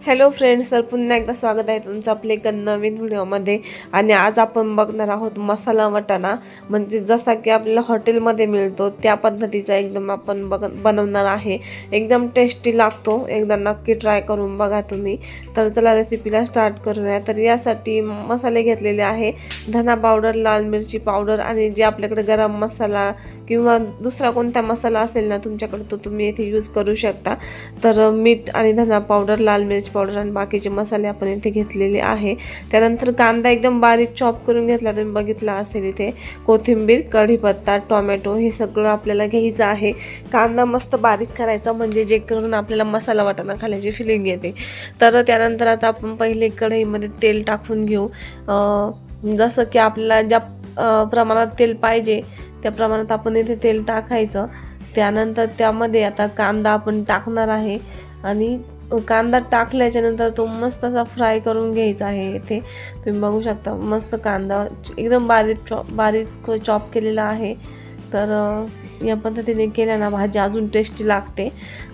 Hello friends, तर पुन्हा एकदा स्वागत आहे तुमचं आपल्या एका नवीन व्हिडिओमध्ये. आणि आज आपण बघणार आहोत मसाला वाटाणा, म्हणजे जसा की आपल्याला हॉटेलमध्ये मिळतो त्या पद्धतीचा एकदम आपण बनवणार आहे. एकदम टेस्टी लागतो, एकदा नक्की ट्राय करून बघा तुम्ही. तर चला रेसिपीला स्टार्ट करूया. तर यासाठी मसाले घेतलेले आहे, धना पावडर, लाल मिरची पावडर आणि जे आपल्याकडे गरम मसाला किंवा दुसरा कोणता मसाला असेल ना तुमच्याकडे तो तुम्ही इथे यूज करू शकता. तर मीठ आणि धना पावडर, लाल मिरची पावडर आणि बाकीचे मसाले आपण इथे घेतलेले आहे. त्यानंतर कांदा एकदम बारीक चॉप करून घेतला, तुम्ही बघितला असेल इथे. कोथिंबीर, कढीपत्ता, टोमॅटो हे सगळं आपल्याला घ्यायचं आहे. कांदा मस्त बारीक करायचा, म्हणजे जे करून आपल्याला मसाला वाटाणा खाण्याची फिलिंग येते. तर त्यानंतर आता आपण पहिले कढईमध्ये तेल टाकून घेऊ. जसं की आपल्याला ज्या प्रमाणात तेल पाहिजे त्या प्रमाणात आपण इथे तेल टाकायचं. त्यानंतर त्यामध्ये आता कांदा आपण टाकणार आहे आणि कांदा टाकल्याच्या नंतर तो मस्त असा फ्राय करून घ्यायचा आहे. इथे तुम्ही बघू शकता मस्त कांदा एकदम बारीक चॉप केलेला आहे. तर या पद्धतीने केल्याने भाजी अजून टेस्टी लागते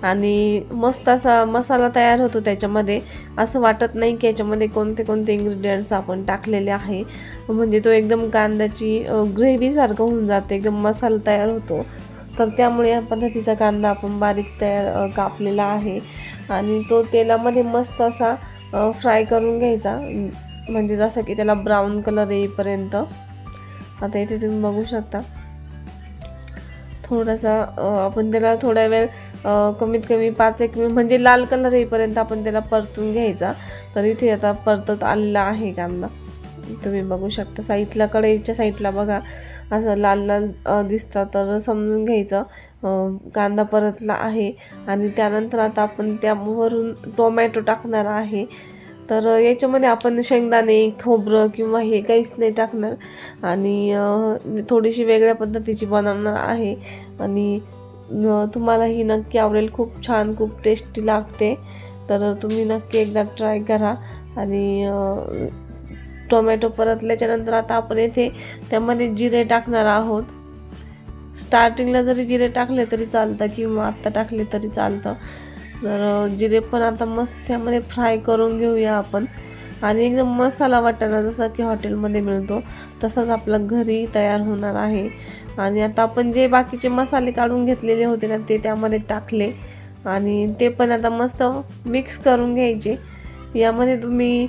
आणि मस्त असा मसाला तयार होतो त्याच्यामध्ये. असं वाटत नाही की याच्यामध्ये कोणते कोणते इन्ग्रेडियंट्स आपण टाकलेले आहे, म्हणजे तो एकदम कांद्याची ग्रेव्हीसारखं होऊन जाते, एकदम मसाला तयार होतो. तर त्यामुळे या पद्धतीचा कांदा आपण बारीक कापलेला आहे आणि तो तेलामध्ये मस्त असा फ्राय करून घ्यायचा, म्हणजे जसं की त्याला ब्राऊन कलर येईपर्यंत. आता इथे तुम्ही बघू शकता थोडासा आपण त्याला थोडा वेळ कमीत कमी 5-1 मिनिट म्हणजे लाल कलर येईपर्यंत आपण त्याला परतून घ्यायचा. तर इथे आता परतत आलेला आहे कांदा, तुम्ही बघू शकता. साईडला कढईच्या साईडला बघा असं लाल लाल दिसतं, तर समजून घ्यायचं कांदा परतला आहे. आणि त्यानंतर आता आपण त्यावरून टोमॅटो टाकणार आहे. तर याच्यामध्ये आपण शेंगदाणे, खोबरं किंवा हे काहीच नाही टाकणार आणि थोडीशी वेगळ्या पद्धतीची बनवणार आहे. आणि तुम्हाला ही नक्की आवडेल, खूप छान, खूप टेस्टी लागते. तर तुम्ही नक्की एकदा ट्राय करा. आणि टोमॅटो परतल्याच्या नंतर आता आपण इथे त्यामध्ये जिरे टाकणार आहोत. स्टार्टिंगला जरी जिरे टाकले तरी चालतं किंवा आत्ता टाकले तरी चालतं. तर जिरे पण आता मस्त त्यामध्ये फ्राय करून घेऊया आपण. आणि एकदम मसाला वाटाणा जसा की हॉटेलमध्ये मिळतो तसाच आपला घरी तयार होणार आहे. आणि आता आपण जे बाकीचे मसाले काढून घेतलेले होते ना ते त्यामध्ये टाकले आणि ते पण आता मस्त मिक्स करून घ्यायचे. यामध्ये तुम्ही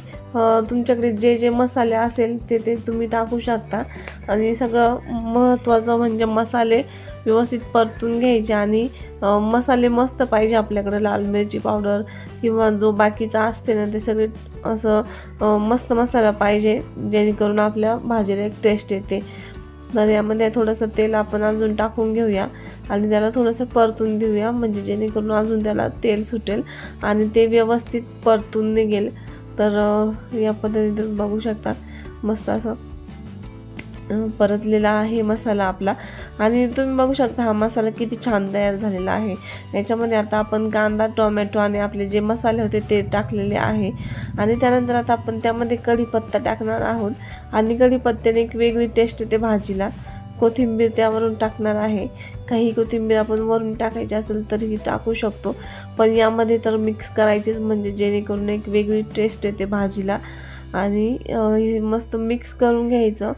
तुमच्याकडे जे जे मसाले असेल ते तुम्ही टाकू शकता. आणि सगळं महत्त्वाचं म्हणजे मसाले व्यवस्थित परतून घ्यायचे आणि मसाले मस्त पाहिजे आपल्याकडे. लाल मिरची पावडर किंवा जो बाकीचा असते ना ते सगळे असं मस्त मसाला पाहिजे, जेणेकरून आपल्या भाजीला एक टेस्ट येते. तर यामध्ये थोडंसं तेल आपण अजून टाकून घेऊया आणि त्याला थोडंसं परतून देऊया, म्हणजे जेणेकरून अजून त्याला तेल सुटेल आणि ते व्यवस्थित परतून निघेल. तर या पद्धतीने बघू शकता मस्त असं परतलेला आहे मसाला आपला. आणि तुम्ही बघू शकता हा मसाला किती छान तयार झालेला आहे. याच्यामध्ये आता आपण कांदा, टोमॅटो आणि आपले जे मसाले होते ते टाकलेले आहे. आणि त्यानंतर आता आपण त्यामध्ये कढीपत्ता टाकणार आहोत आणि कढीपत्त्याने एक वेगळी टेस्ट येते भाजीला. कोथिंबीर त्यावरून टाकणार आहे. काही कोथिंबीर आपण वरून टाकायची असेल तरीही टाकू शकतो, पण यामध्ये तर मिक्स करायचीच, म्हणजे जेणेकरून एक वेगळी टेस्ट येते भाजीला. आणि हे मस्त मिक्स करून घ्यायचं.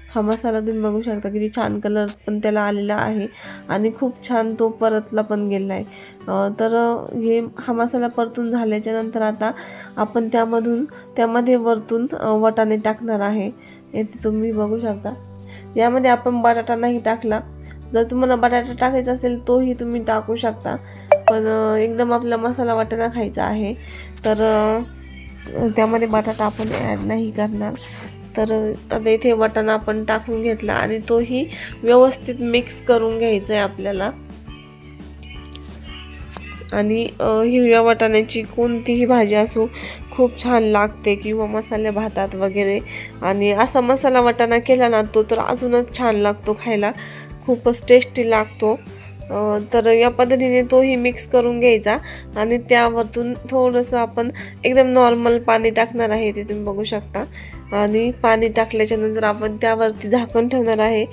हा मसाला तुम्ही बघू शकता किती छान कलर पण त्याला आलेला आहे आणि खूप छान तो परतला पण गेला आहे. तर हा मसाला परतून झाल्याच्या नंतर आता आपण त्यामध्ये वरतून वाटाणे टाकणार आहे. इथे तुम्ही बघू शकता यामध्ये आपण बटाटा नाही टाकला. जर तुम्हाला बटाटा टाकायचा असेल तोही तुम्ही टाकू शकता, पण एकदम आपला मसाला वाटाणा खायचा आहे तर त्यामध्ये बटाटा आपण ॲड नाही करणार. तर आता इथे वाटाणा आपण टाकून घेतला आणि तोही व्यवस्थित मिक्स करून घ्यायचा आहे आपल्याला. आणि हिरव्या वाटाण्याची कोणतीही भाजी असो खूप छान लागते, किंवा मसाले भातात वगैरे. आणि असा मसाला वाटाणा केला ना तो तर अजूनच छान लागतो खायला, खूपच टेस्टी लागतो. तर या पद्धतीने तोही मिक्स करून घ्यायचा आणि त्यावरतून थोडंसं आपण एकदम नॉर्मल पाणी टाकणार आहे, ते तुम्ही बघू शकता. आणि पाणी टाकल्याच्या नंतर आपण त्यावरती झाकण ठेवणार आहे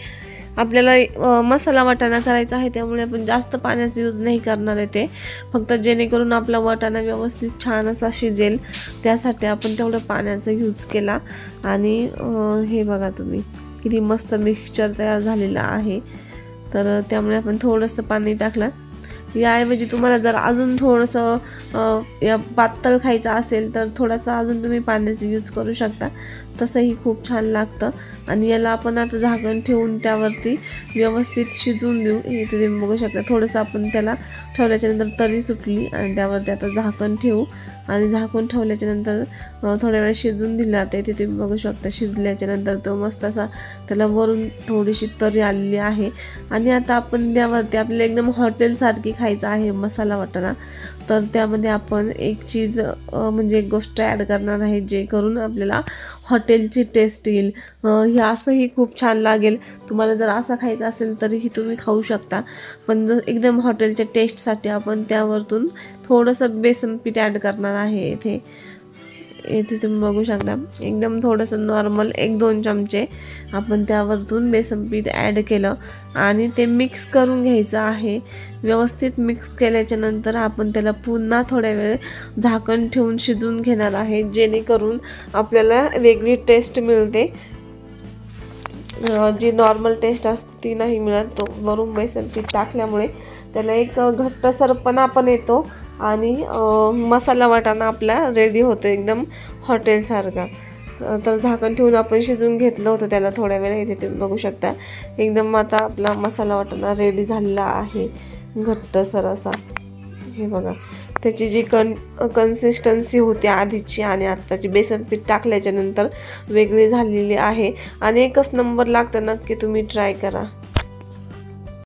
आपल्याला मसाला वाटाणा करायचा आहे, त्यामुळे आपण जास्त पाण्याचा यूज नाही करणार आहे ते, फक्त जेणेकरून आपला वाटाणा व्यवस्थित छान असा शिजेल त्यासाठी आपण तेवढं पाण्याचा यूज केला. आणि हे बघा तुम्ही किती मस्त मिक्सचर तयार झालेलं आहे. तर त्यामुळे आपण थोडंसं पाणी टाकलं. याऐवजी तुम्हाला जर अजून थोडंसं पातळ खायचं असेल तर थोडासा अजून तुम्ही पाण्याचा यूज करू शकता, तसंही खूप छान लागतं. आणि याला आपण आता झाकण ठेवून त्यावरती व्यवस्थित शिजवून देऊ. हे तुम्ही बघू शकता, थोडंसं आपण त्याला ठेवल्याच्यानंतर तरी सुटली आणि त्यावरती आता झाकण ठेवू. आणि झाकून ठेवल्याच्यानंतर थोड्या वेळ शिजून दिलं आता. इथे तुम्ही बघू शकता शिजल्याच्यानंतर तो मस्त असा त्याला वरून थोडीशी तरी आलेली आहे. आणि आता आपण त्यावरती आपल्याला एकदम हॉटेलसारखी खायचं आहे मसाला वाटाणा, तर त्यामध्ये आपण एक चीज म्हणजे एक गोष्ट ॲड करणार आहे, जे करून आपल्याला हॉटेलची टेस्ट येईल. हे असंही खूप छान लागेल. तुम्हाला जर असं खायचं असेल तरीही तुम्ही खाऊ शकता, पण जर एकदम हॉटेलच्या टेस्टसाठी आपण त्यावरतून थोडंसं बेसन पीठ ॲड करणार आहे. इथे तुम्ही बघू शकता एकदम थोडंसं नॉर्मल 1-2 चमचे आपण त्यावरतून बेसन पीठ ॲड केलं आणि ते मिक्स करून घ्यायचं आहे. व्यवस्थित मिक्स केल्याच्या नंतर आपण त्याला पुन्हा थोड्या वेळ झाकण ठेवून शिजवून घेणार आहे, जेणेकरून आपल्याला वेगळी टेस्ट मिळते. जी नॉर्मल टेस्ट असते ती नाही मिळत. तो वरून बेसन पीठ टाकल्यामुळे त्याला एक घट्टसरपणा पण येतो आणि मसाला वाटाणा आपला रेडी होतो एकदम हॉटेलसारखा. तर झाकण ठेवून आपण शिजवून घेतलं होतं त्याला थोड्या वेळ. इथे तुम्ही बघू शकता एकदम आता आपला मसाला वाटाणा रेडी झालेला आहे घट्टसर असा. हे बघा त्याची जी कन्सिस्टन्सी होती आधीची आणि आत्ताची बेसन पीठ टाकल्याच्या नंतर वेगळी झालेली आहे आणि एकच नंबर लागतं. नक्की तुम्ही ट्राय करा.